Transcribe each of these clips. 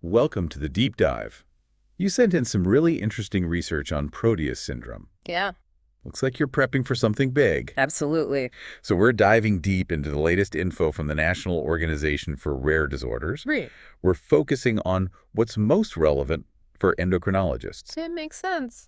Welcome to the deep dive. You sent in some really interesting research on Proteus syndrome. Yeah, Looks like you're prepping for something big. absolutely. So we're diving deep into the latest info from the National Organization for Rare Disorders. Right. We're focusing on what's most relevant for endocrinologists, It makes sense.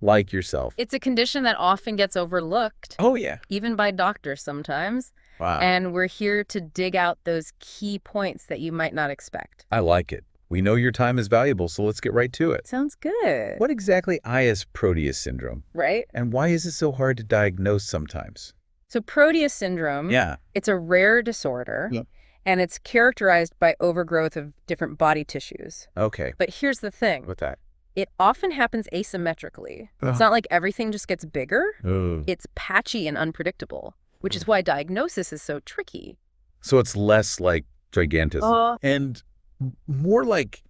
like yourself. It's a condition that often gets overlooked, Oh, yeah. even by doctors sometimes. Wow. And we're here to dig out those key points that you might not expect. I like it. We know your time is valuable, so let's get right to it. Sounds good. What exactly is Proteus syndrome, Right? and why is it so hard to diagnose sometimes? So Proteus syndrome, Yeah. it's a rare disorder, Yep. and it's characterized by overgrowth of different body tissues. Okay. But here's the thing. With that. It often happens asymmetrically. Ugh. It's not like everything just gets bigger. Oh. It's patchy and unpredictable, which is why diagnosis is so tricky. So it's less like gigantism and more like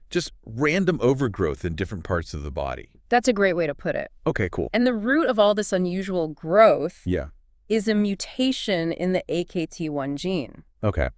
just random overgrowth in different parts of the body. That's a great way to put it. Okay, cool. And the root of all this unusual growth Yeah. is a mutation in the AKT1 gene. Okay.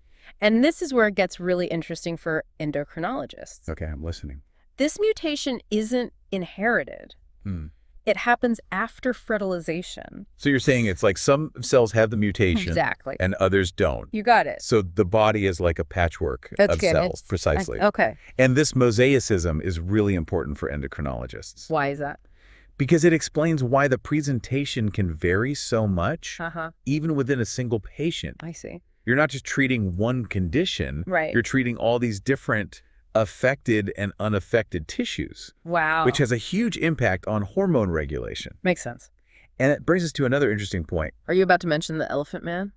And this is where it gets really interesting for endocrinologists. Okay, I'm listening. This mutation isn't inherited. Hmm. It happens after fertilization. So you're saying it's like some cells have the mutation Exactly. and others don't. You got it. So the body is like a patchwork That's of good. cells, precisely. Okay. And this mosaicism is really important for endocrinologists Why is that? because it explains why the presentation can vary so much, Uh-huh. even within a single patient. I see. You're not just treating one condition, Right. you're treating all these different affected and unaffected tissues, Wow. which has a huge impact on hormone regulation. Makes sense. And it brings us to another interesting point. Are you about to mention the elephant man?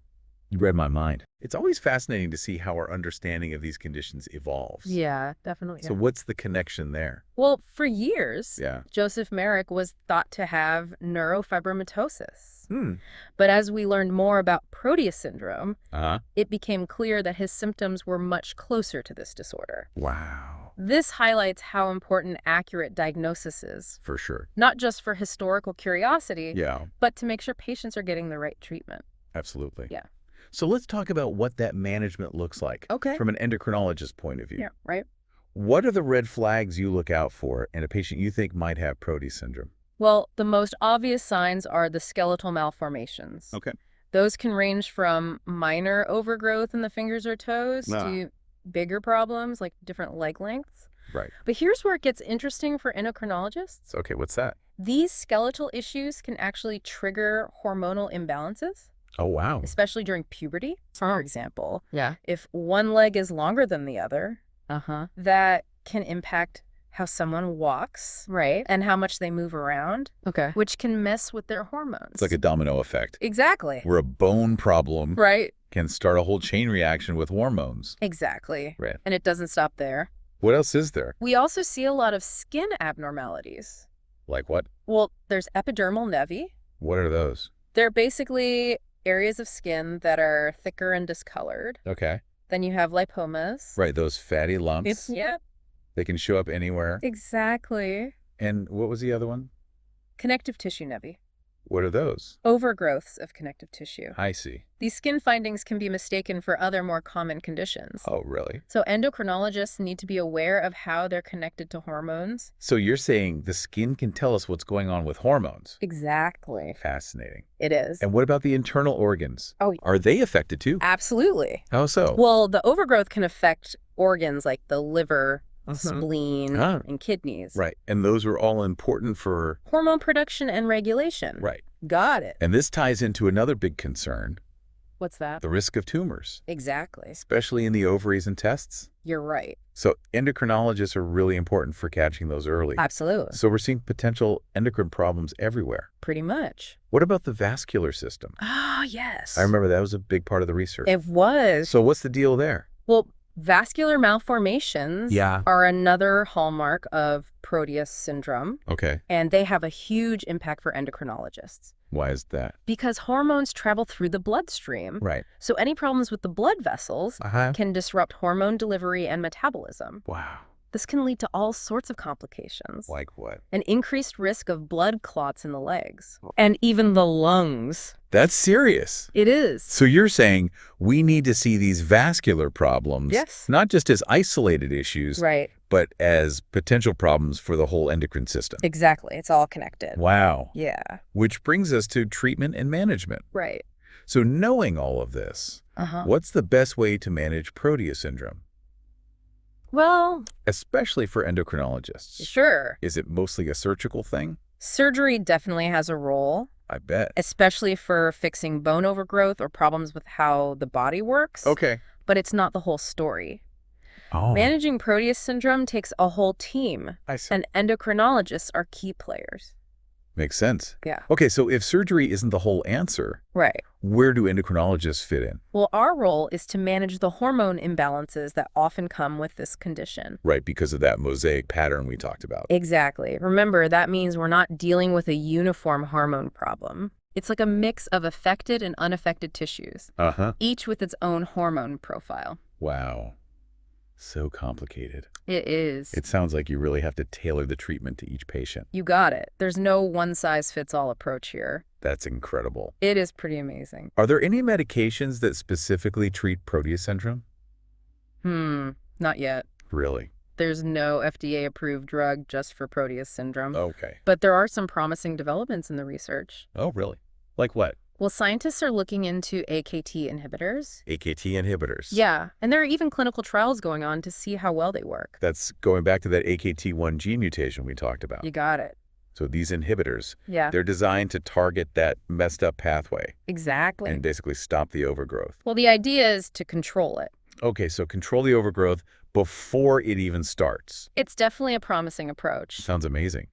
You read my mind. It's always fascinating to see how our understanding of these conditions evolves. Yeah, definitely. So what's the connection there? Well, for years, Yeah. Joseph Merrick was thought to have neurofibromatosis. Hmm. But as we learned more about Proteus syndrome, Uh-huh. it became clear that his symptoms were much closer to this disorder. Wow. This highlights how important accurate diagnosis is, For sure. not just for historical curiosity, Yeah, but to make sure patients are getting the right treatment. absolutely. Yeah. So let's talk about what that management looks like Okay. from an endocrinologist point of view. Yeah, right? What are the red flags you look out for in a patient you think might have Proteus syndrome? Well, the most obvious signs are the skeletal malformations. Okay. Those can range from minor overgrowth in the fingers or toes to bigger problems like different leg lengths. Right. But here's where it gets interesting for endocrinologists. Okay, what's that? These skeletal issues can actually trigger hormonal imbalances, Oh, wow. especially during puberty. For example, Yeah. if one leg is longer than the other, Uh-huh. that can impact how someone walks Right. and how much they move around, Okay. which can mess with their hormones. It's like a domino effect, Exactly. where a bone problem Right. can start a whole chain reaction with hormones. Exactly. Right. And it doesn't stop there. What else is there? We also see a lot of skin abnormalities. Like what? Well, there's epidermal nevi. What are those? They're basically areas of skin that are thicker and discolored. Okay. Then you have lipomas. Right, those fatty lumps. Yeah, They can show up anywhere. exactly. And what was the other one? Connective tissue nevi. What are those? Overgrowths of connective tissue. I see. These skin findings can be mistaken for other more common conditions. Oh, really? So endocrinologists need to be aware of how they're connected to hormones. So you're saying the skin can tell us what's going on with hormones? Exactly. Fascinating. It is. And what about the internal organs? Oh, Are they affected too? absolutely. How so? Well, the overgrowth can affect organs like the liver, Mhm. spleen, Ah. and kidneys. Right. And those are all important for... Hormone production and regulation. Right. Got it. And this ties into another big concern, What's that? the risk of tumors, Exactly. especially in the ovaries and testes. You're right. So endocrinologists are really important for catching those early. Absolutely. So we're seeing potential endocrine problems everywhere. Pretty much. What about the vascular system? Oh, yes. I remember that was a big part of the research. It was. So what's the deal there? Well, vascular malformations Yeah. are another hallmark of Proteus syndrome, Okay. and they have a huge impact for endocrinologists Why is that? because hormones travel through the bloodstream. Right. So any problems with the blood vessels Uh-huh. can disrupt hormone delivery and metabolism. Wow. This can lead to all sorts of complications. Like what? An increased risk of blood clots in the legs. And even the lungs. That's serious. It is. So you're saying we need to see these vascular problems, Yes. not just as isolated issues, Right. but as potential problems for the whole endocrine system. Exactly. It's all connected. Wow. Yeah. Which brings us to treatment and management. Right. So knowing all of this, what's the best way to manage Proteus syndrome? Well, Especially for endocrinologists. sure. Is it mostly a surgical thing? Surgery definitely has a role, I bet. especially for fixing bone overgrowth or problems with how the body works. Okay. But it's not the whole story. Oh, Managing Proteus syndrome takes a whole team, I see. and endocrinologists are key players. Makes sense. Yeah. Okay, so if surgery isn't the whole answer, Right. where do endocrinologists fit in? Well, our role is to manage the hormone imbalances that often come with this condition. Right, because of that mosaic pattern we talked about. Exactly. Remember, that means we're not dealing with a uniform hormone problem. It's like a mix of affected and unaffected tissues, each with its own hormone profile. Wow. So complicated. It is. It sounds like you really have to tailor the treatment to each patient. You got it. There's no one-size-fits-all approach here. That's incredible. It is pretty amazing. Are there any medications that specifically treat Proteus syndrome? Not yet. Really? There's no FDA-approved drug just for Proteus syndrome. Okay. But there are some promising developments in the research. Oh, really? Like what? Well, scientists are looking into AKT inhibitors. AKT inhibitors. Yeah, and there are even clinical trials going on to see how well they work. That's going back to that AKT1 gene mutation we talked about. You got it. So these inhibitors, Yeah. they're designed to target that messed up pathway Exactly. and basically stop the overgrowth. Well, the idea is to control it. Okay, so control the overgrowth before it even starts. It's definitely a promising approach. Sounds amazing.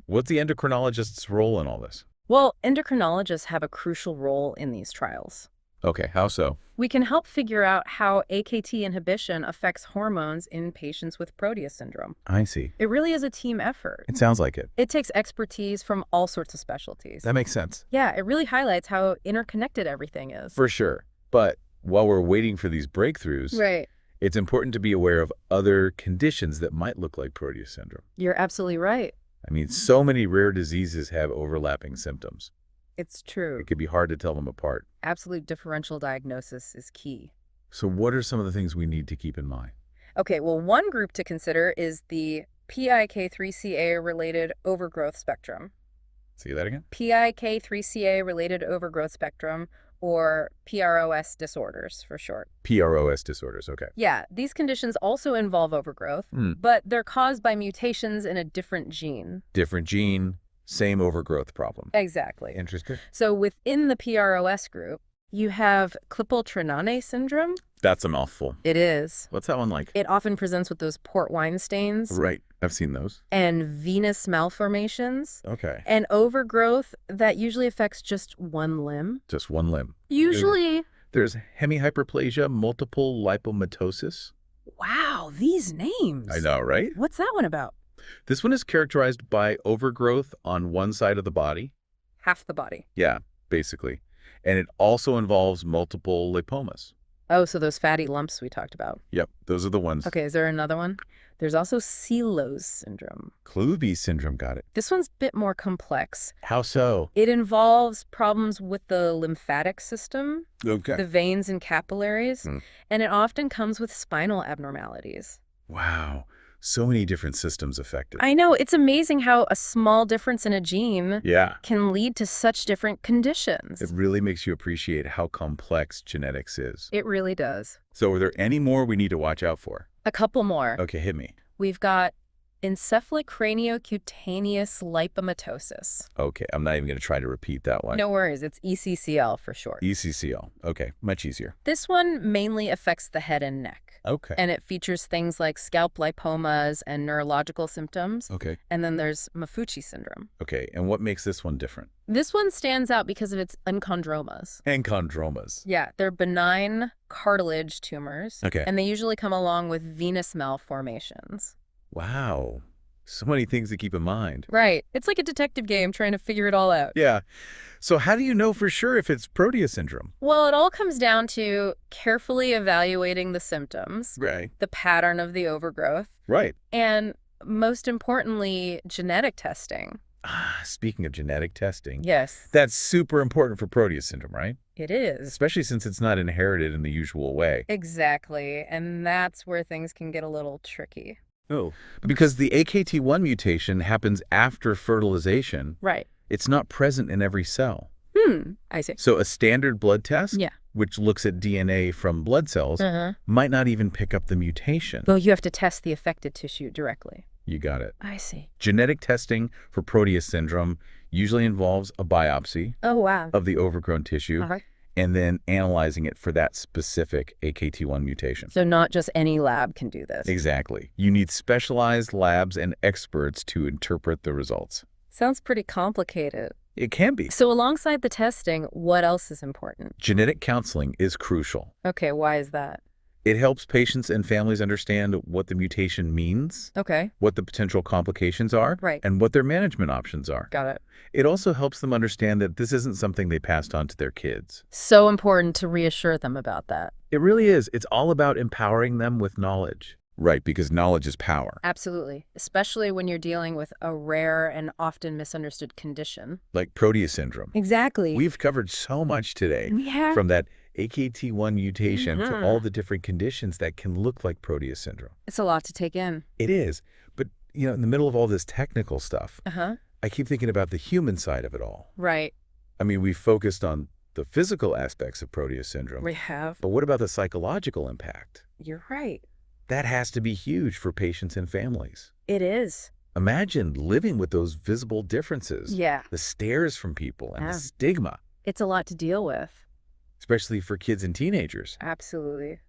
What's the endocrinologist's role in all this? Well, endocrinologists have a crucial role in these trials. Okay, how so? We can help figure out how AKT inhibition affects hormones in patients with Proteus syndrome. I see. It really is a team effort. It sounds like it. It takes expertise from all sorts of specialties. That makes sense. Yeah, it really highlights how interconnected everything is. For sure. But while we're waiting for these breakthroughs, Right. it's important to be aware of other conditions that might look like Proteus syndrome. You're absolutely right. I mean, so many rare diseases have overlapping symptoms. It's true. It could be hard to tell them apart. Absolute differential diagnosis is key. So what are some of the things we need to keep in mind? Okay, well, one group to consider is the PIK3CA-related overgrowth spectrum. Say that again? PIK3CA-related overgrowth spectrum, or PROS disorders for short. PROS disorders, okay. Yeah, these conditions also involve overgrowth, but they're caused by mutations in a different gene. Different gene, same overgrowth problem. Exactly. Interesting. So within the PROS group, you have Klippel-Trenaunay syndrome. That's a mouthful. It is. What's that one like? It often presents with those port wine stains. Right. I've seen those. And venous malformations. Okay. And overgrowth that usually affects just one limb. Just one limb. Usually. There's hemihyperplasia, multiple lipomatosis. Wow, these names. I know, right? What's that one about? This one is characterized by overgrowth on one side of the body. Half the body. Yeah, basically. And it also involves multiple lipomas. Oh, so those fatty lumps we talked about. Yep, those are the ones. Okay, is there another one? There's also Seelows syndrome. Kluge syndrome, got it. This one's a bit more complex. How so? It involves problems with the lymphatic system, Okay. the veins and capillaries, and it often comes with spinal abnormalities. Wow. So many different systems affected. I know, it's amazing how a small difference in a gene can lead to such different conditions. It really makes you appreciate how complex genetics is. It really does. So are there any more we need to watch out for? A couple more. Okay, hit me. We've got encephalocraniocutaneous lipomatosis. Okay, I'm not even going to try to repeat that one. No worries, it's ECCL for short. ECCL. Okay, much easier. This one mainly affects the head and neck. Okay. And it features things like scalp lipomas and neurological symptoms. Okay. And then there's Maffucci syndrome. Okay, and what makes this one different? This one stands out because of its enchondromas. Enchondromas. Yeah, they're benign cartilage tumors. Okay. And they usually come along with venous malformations. Wow. So many things to keep in mind. Right. It's like a detective game trying to figure it all out. Yeah. So how do you know for sure if it's Proteus syndrome? Well, it all comes down to carefully evaluating the symptoms, Right. the pattern of the overgrowth, Right. and most importantly, genetic testing. Speaking of genetic testing, Yes, that's super important for Proteus syndrome, right? it is. Especially since it's not inherited in the usual way. Exactly. And that's where things can get a little tricky. Oh. Because the AKT1 mutation happens after fertilization. Right. It's not present in every cell. I see. So a standard blood test, Yeah. which looks at DNA from blood cells, might not even pick up the mutation. Well, you have to test the affected tissue directly. You got it. I see. Genetic testing for Proteus syndrome usually involves a biopsy Oh, wow. of the overgrown tissue and then analyzing it for that specific AKT1 mutation. So not just any lab can do this. Exactly. You need specialized labs and experts to interpret the results. Sounds pretty complicated. It can be. So alongside the testing, what else is important? Genetic counseling is crucial. Okay, why is that? It helps patients and families understand what the mutation means, Okay. what the potential complications are, Right. and what their management options are. Got it. It also helps them understand that this isn't something they passed on to their kids. So important to reassure them about that. It really is. It's all about empowering them with knowledge. Right, because knowledge is power. Absolutely. Especially when you're dealing with a rare and often misunderstood condition. Like Proteus syndrome. Exactly. We've covered so much today. We have. From that AKT1 mutation to all the different conditions that can look like Proteus syndrome. It's a lot to take in. It is. But, in the middle of all this technical stuff, Uh-huh. I keep thinking about the human side of it all. Right. I mean, we focused on the physical aspects of Proteus syndrome. We have. But what about the psychological impact? You're right. That has to be huge for patients and families. It is. Imagine living with those visible differences. Yeah. The stares from people and Yeah. the stigma, It's a lot to deal with. especially for kids and teenagers. Absolutely.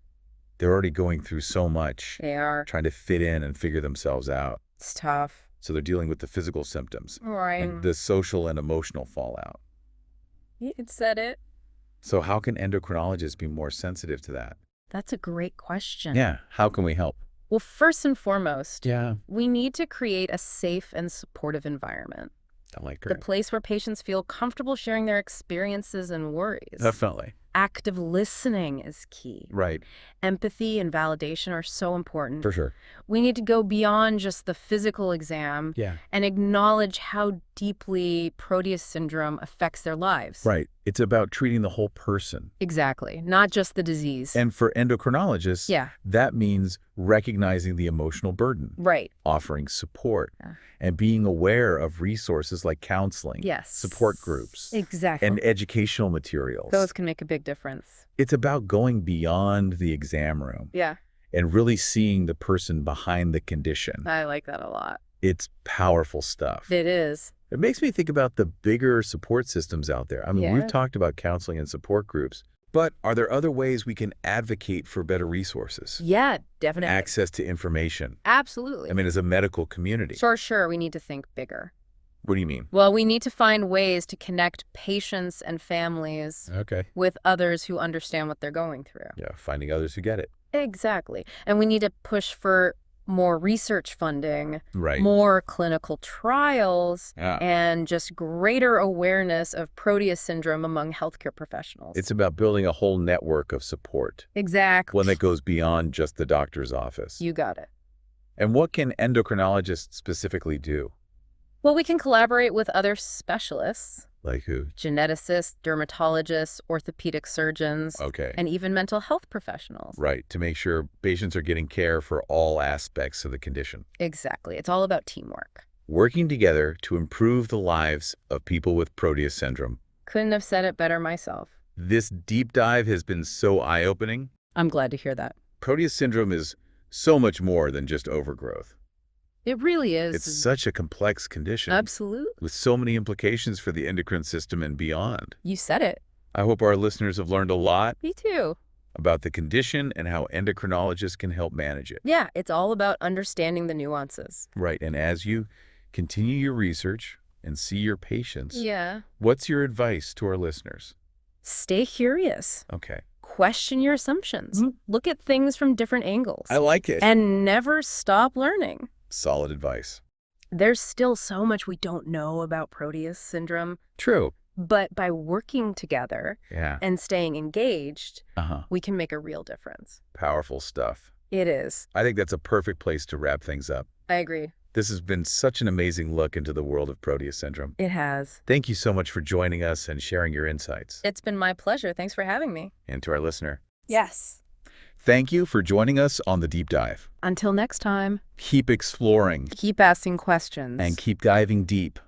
They're already going through so much, They are. trying to fit in and figure themselves out. It's tough. So they're dealing with the physical symptoms Right. and the social and emotional fallout. You said it. So how can endocrinologists be more sensitive to that? That's a great question. Yeah, how can we help? Well, first and foremost, Yeah, we need to create a safe and supportive environment. I like The her. place where patients feel comfortable sharing their experiences and worries. Definitely. Active listening is key. Right, Empathy and validation are so important. for sure. We need to go beyond just the physical exam Yeah. and acknowledge how deeply Proteus syndrome affects their lives. Right. It's about treating the whole person. Exactly. Not just the disease. And for endocrinologists, Yeah. that means recognizing the emotional burden, Right. offering support, Yeah. and being aware of resources like counseling, Yes. support groups, Exactly. and educational materials. Those can make a big difference. It's about going beyond the exam room Yeah. and really seeing the person behind the condition. I like that a lot. It's powerful stuff. It is. It makes me think about the bigger support systems out there. I mean, Yeah. we've talked about counseling and support groups, but are there other ways we can advocate for better resources? Yeah, definitely. Access to information. Absolutely. I mean, as a medical community. Sure. We need to think bigger. What do you mean? Well, we need to find ways to connect patients and families Okay. with others who understand what they're going through. Yeah, finding others who get it. Exactly. And we need to push for more research funding, Right. more clinical trials, Yeah. and just greater awareness of Proteus syndrome among healthcare professionals. It's about building a whole network of support, exactly. one that goes beyond just the doctor's office. You got it. And what can endocrinologists specifically do? Well, we can collaborate with other specialists, Like who? geneticists, dermatologists, orthopedic surgeons, Okay. and even mental health professionals. Right, to make sure patients are getting care for all aspects of the condition. Exactly. It's all about teamwork. Working together to improve the lives of people with Proteus syndrome. Couldn't have said it better myself. This deep dive has been so eye-opening. I'm glad to hear that. Proteus syndrome is so much more than just overgrowth. It really is. It's such a complex condition. Absolutely. With so many implications for the endocrine system and beyond. You said it. I hope our listeners have learned a lot Me too. about the condition and how endocrinologists can help manage it. Yeah, it's all about understanding the nuances. Right, and as you continue your research and see your patients, Yeah. what's your advice to our listeners? Stay curious. Okay. Question your assumptions. Look at things from different angles. I like it. And never stop learning. Solid advice. There's still so much we don't know about Proteus syndrome. True. But by working together Yeah. and staying engaged, Uh-huh. we can make a real difference. Powerful stuff. It is. I think that's a perfect place to wrap things up. I agree. This has been such an amazing look into the world of Proteus syndrome. It has. Thank you so much for joining us and sharing your insights. It's been my pleasure. Thanks for having me. And to our listener, Yes. thank you for joining us on The Deep Dive. Until next time, Keep exploring keep asking questions. and keep diving deep.